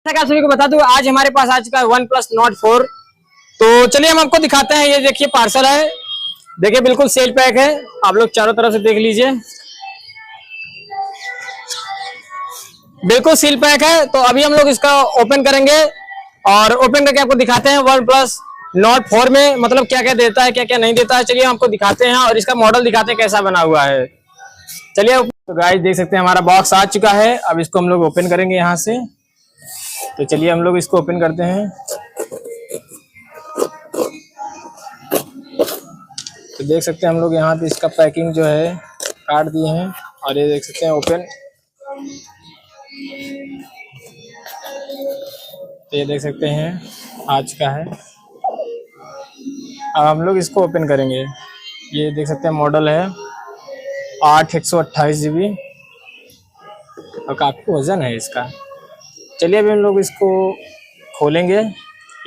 आप सभी को बता दूं आज हमारे पास आ चुका है वन प्लस नॉट 4। तो चलिए हम आपको दिखाते हैं। ये देखिए पार्सल है, देखिए बिल्कुल सेल पैक है। आप लोग चारों तरफ से देख लीजिए, बिल्कुल सील पैक है। तो अभी हम लोग इसका ओपन करेंगे और ओपन करके आपको दिखाते हैं वन प्लस नॉट 4 में मतलब क्या क्या देता है, क्या क्या नहीं देता है। चलिए हम आपको दिखाते हैं और इसका मॉडल दिखाते हैं कैसा बना हुआ है। चलिए तो गाइस देख सकते हैं हमारा बॉक्स आ चुका है। अब इसको हम लोग ओपन करेंगे यहाँ से। तो चलिए हम लोग इसको ओपन करते हैं। तो देख सकते हैं हम लोग यहाँ पे इसका पैकिंग जो है काट दिए हैं और ये देख सकते हैं ओपन। तो ये देख सकते हैं आ चुका है। अब हम लोग इसको ओपन करेंगे। ये देख सकते हैं मॉडल है 8 128 GB और काफ़ी वजन है इसका। चलिए अभी हम लोग इसको खोलेंगे।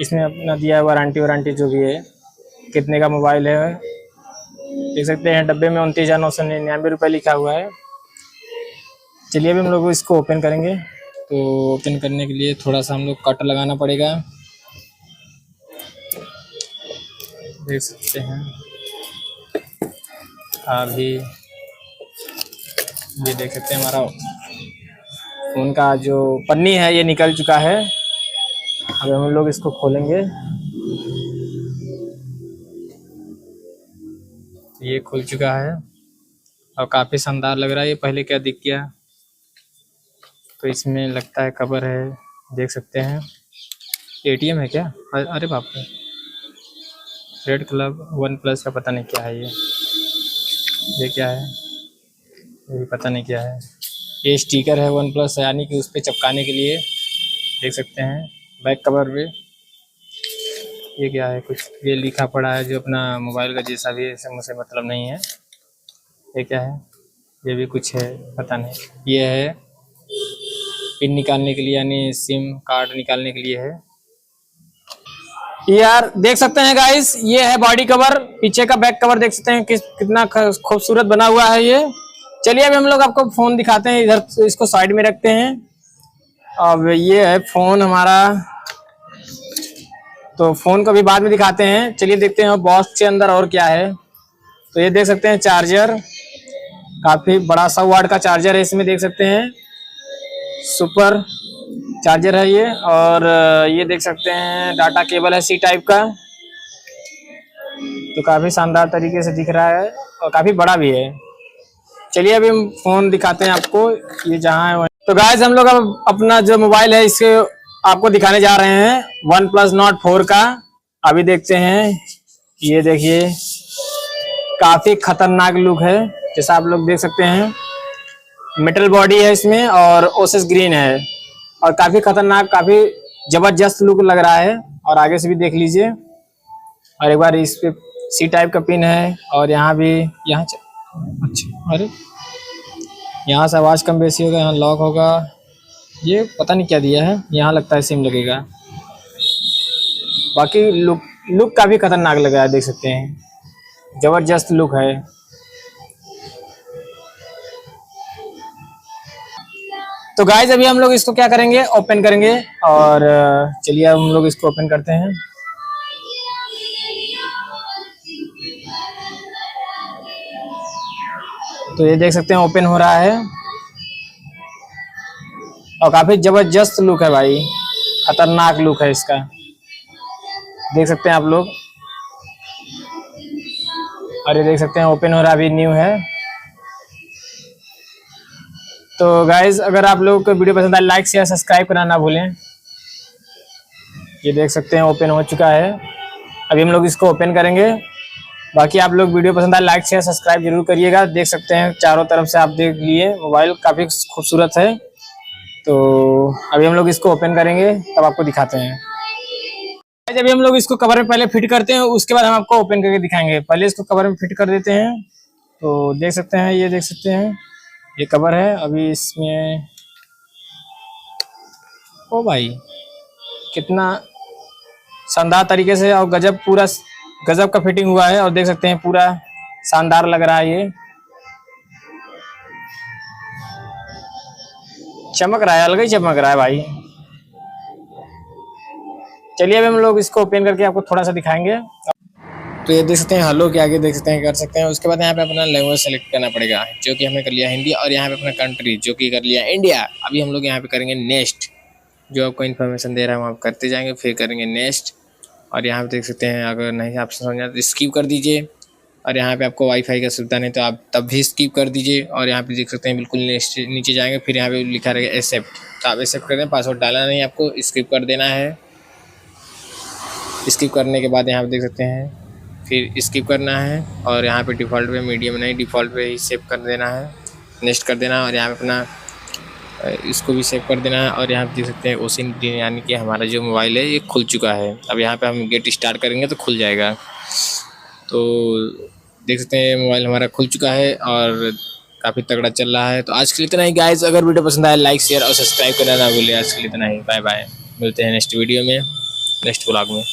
इसमें अपना दिया है वारंटी जो भी है, कितने का मोबाइल है देख सकते हैं। डब्बे में 29,999 रुपये लिखा हुआ है। चलिए अभी हम लोग इसको ओपन करेंगे। तो ओपन करने के लिए थोड़ा सा हम लोग कट लगाना पड़ेगा, देख सकते हैं। अभी ये देख सकते हैं हमारा फोन का जो पन्नी है ये निकल चुका है। अब हम लोग इसको खोलेंगे। ये खुल चुका है और काफ़ी शानदार लग रहा है। ये पहले क्या दिख गया, तो इसमें लगता है कवर है, देख सकते हैं। ATM है क्या? अरे बाप रे, रेड कलर वन प्लस का पता नहीं क्या है ये क्या है, ये पता नहीं क्या है। ये स्टिकर है वन प्लस, यानी कि उस पर चिपकाने के लिए, देख सकते हैं बैक कवर पे। ये क्या है, कुछ ये लिखा पड़ा है जो अपना मोबाइल का जैसा भी है, मुझसे मतलब नहीं है। ये क्या है, ये भी कुछ है पता नहीं। ये है पिन निकालने के लिए, यानी सिम कार्ड निकालने के लिए है। यार देख सकते हैं गाइस, ये है बॉडी कवर, पीछे का बैक कवर देख सकते हैं कितना खूबसूरत बना हुआ है ये। चलिए अभी हम लोग आपको फोन दिखाते हैं। इधर इसको साइड में रखते हैं। अब ये है फोन हमारा, तो फोन को भी बाद में दिखाते हैं। चलिए देखते हैं बॉक्स के अंदर और क्या है। तो ये देख सकते हैं चार्जर, काफी बड़ा 100 वाट का चार्जर है इसमें, देख सकते हैं सुपर चार्जर है ये। और ये देख सकते हैं डाटा केबल है C टाइप का, तो काफी शानदार तरीके से दिख रहा है और काफी बड़ा भी है। चलिए अभी हम फोन दिखाते हैं आपको, ये जहाँ है। तो गाइस हम लोग अब अपना जो मोबाइल है इसके आपको दिखाने जा रहे हैं, वन प्लस नॉट 4 का। अभी देखते हैं, ये देखिए काफी खतरनाक लुक है, जैसा आप लोग देख सकते हैं। मेटल बॉडी है इसमें और ओएस ग्रीन है और काफी खतरनाक, काफी जबरदस्त लुक लग रहा है। और आगे से भी देख लीजिए। और एक बार इस पे C टाइप का पिन है और यहाँ भी, यहाँ अच्छा, अरे यहाँ से आवाज़ कम बेसी होगा, यहाँ लॉक होगा। ये पता नहीं क्या दिया है, यहाँ लगता है सिम लगेगा। बाकी लुक काफ़ी खतरनाक लग रहा है, देख सकते हैं जबरदस्त लुक है। तो गाइस अभी हम लोग इसको क्या करेंगे, ओपन करेंगे। और चलिए अब हम लोग इसको ओपन करते हैं। तो ये देख सकते हैं ओपन हो रहा है और काफी जबरदस्त लुक है भाई, खतरनाक लुक है इसका, देख सकते हैं आप लोग। और ये देख सकते हैं ओपन हो रहा है, अभी न्यू है। तो गाइज अगर आप लोगों को वीडियो पसंद आए, लाइक शेयर सब्सक्राइब करना ना भूलें। ये देख सकते हैं ओपन हो चुका है। अभी हम लोग इसको ओपन करेंगे। बाकी आप लोग वीडियो पसंद आए, लाइक शेयर सब्सक्राइब जरूर करिएगा। देख सकते हैं चारों तरफ से आप देख लिए, मोबाइल काफ़ी खूबसूरत है। तो अभी हम लोग इसको ओपन करेंगे, तब आपको दिखाते हैं। अभी हम लोग इसको कवर में पहले फिट करते हैं, उसके बाद हम आपको ओपन करके दिखाएंगे। पहले इसको कवर में फिट कर देते हैं। तो देख सकते हैं, ये देख सकते हैं ये कवर है। अभी इसमें ओ भाई कितना शानदार तरीके से और गजब, पूरा गजब का फिटिंग हुआ है। और देख सकते हैं पूरा शानदार लग रहा है, ये चमक रहा है, अलग ही चमक रहा है भाई। चलिए अभी हम लोग इसको ओपन करके आपको थोड़ा सा दिखाएंगे। तो ये देख सकते हैं हेलो के आगे देख सकते हैं कर सकते हैं। उसके बाद यहाँ पे अपना लैंग्वेज सेलेक्ट करना पड़ेगा, जो कि हमने कर लिया हिंदी, और यहाँ पे अपना कंट्री जो कि कर लिया इंडिया। अभी हम लोग यहाँ पे करेंगे नेक्स्ट, जो आपको इन्फॉर्मेशन दे रहा है वहाँ करते जाएंगे, फिर करेंगे नेक्स्ट। और यहाँ पे देख सकते हैं अगर नहीं आपसे समझ आता तो स्किप कर दीजिए, और यहाँ पे आपको वाईफाई का सुविधा नहीं तो आप तब भी स्किप कर दीजिए। और यहाँ पे देख सकते हैं बिल्कुल नीचे जाएंगे, फिर यहाँ पे लिखा रहेगा एक्सेप्ट, तो आप एक्सेप्ट कर दें। पासवर्ड डालना नहीं, आपको स्किप कर देना है। स्किप करने के बाद यहाँ पे देख सकते हैं फिर स्किप करना है, और यहाँ पे डिफ़ॉल्ट पे मीडियम नहीं, डिफ़ॉल्ट पे ही सेव कर देना है, नेक्स्ट कर देना। और यहाँ पे अपना इसको भी सेव कर देना है। और यहाँ पे देख सकते हैं ओसिन ग्रीन, यानी कि हमारा जो मोबाइल है ये खुल चुका है। अब यहाँ पे हम गेट स्टार्ट करेंगे तो खुल जाएगा। तो देख सकते हैं मोबाइल हमारा खुल चुका है और काफ़ी तगड़ा चल रहा है। तो आज के लिए इतना ही गाइस, अगर वीडियो पसंद आया लाइक शेयर और सब्सक्राइब करना ना भूलिए। आज के लिए इतना ही, बाय बाय, मिलते हैं नेक्स्ट वीडियो में, नेक्स्ट व्लॉग में।